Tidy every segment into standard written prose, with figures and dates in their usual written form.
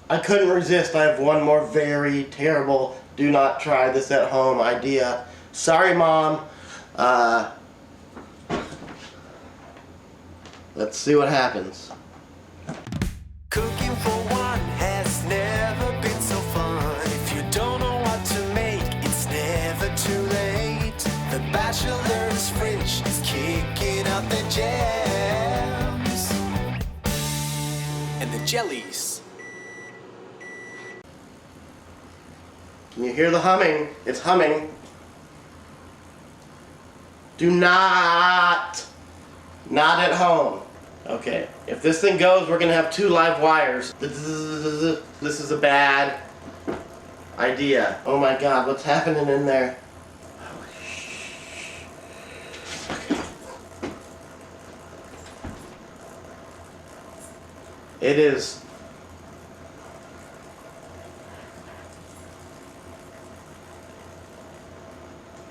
I couldn't resist. I have one more very terrible do not try this at home idea. Sorry, Mom. Let's see what happens. Cooking for one has never been so fun. If you don't know what to make, it's never too late. The Bachelor's fridge is kicking out the jams and the jellies. Can you hear the humming? It's humming. Do not at home. Okay, if this thing goes, we're gonna have 2 live wires. This is a bad idea. Oh my God, what's happening in there? It is.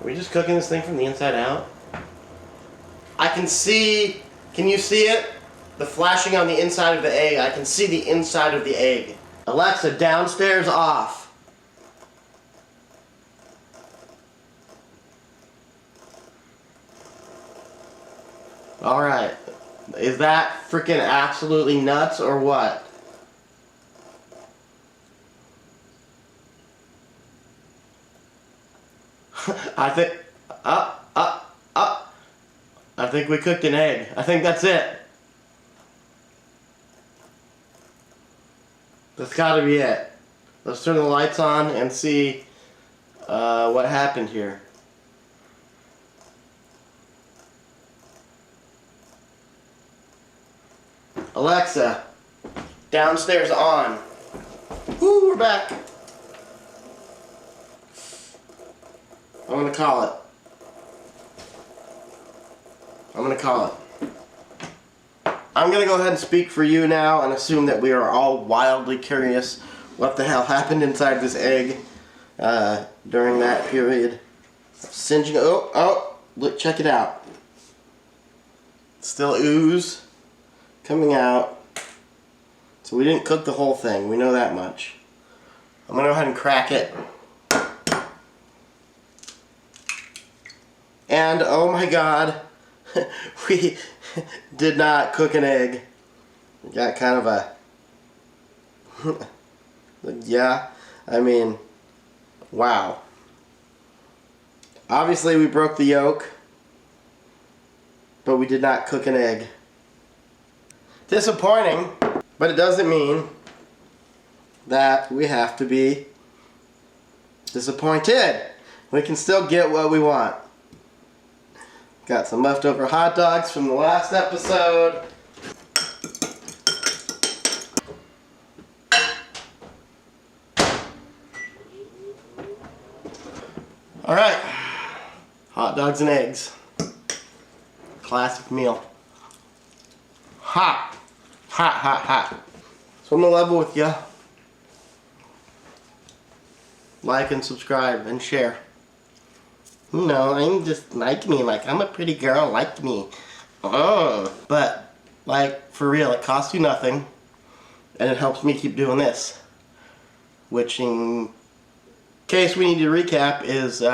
Are we just cooking this thing from the inside out? I can see, can you see it? The flashing on the inside of the egg. I can see the inside of the egg. Alexa, downstairs off. Alright. Is that freaking absolutely nuts or what? I think, I think we cooked an egg. I think that's it. That's gotta be it. Let's turn the lights on and see what happened here. Alexa, downstairs on. Woo, we're back. I'm gonna call it. I'm gonna go ahead and speak for you now and assume that we are all wildly curious what the hell happened inside this egg during that period. Singeing. Oh, look, check it out. Still ooze coming out. So we didn't cook the whole thing, we know that much. I'm gonna go ahead and crack it. And oh my God, we did not cook an egg. We got kind of a, yeah, I mean, wow. Obviously we broke the yolk, but we did not cook an egg. Disappointing, but it doesn't mean that we have to be disappointed. We can still get what we want. Got some leftover hot dogs from the last episode. Alright, hot dogs and eggs. Classic meal. Hot. Hot, hot, hot. So I'm gonna level with you. Like and subscribe and share. No, I'm just like me, like I'm a pretty girl, like me. But, like, for real, it costs you nothing, and it helps me keep doing this. Which, in case we need to recap, is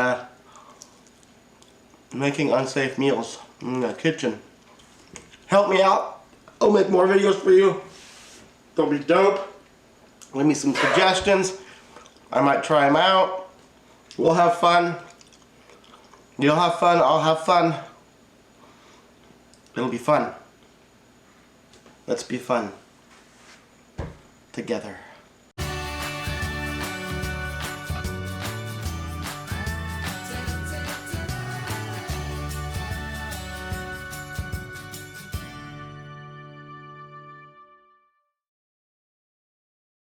making unsafe meals in the kitchen. Help me out. I'll make more videos for you. They'll be dope. Leave me some suggestions. I might try them out. We'll have fun. You'll have fun, I'll have fun. It'll be fun. Let's be fun. Together.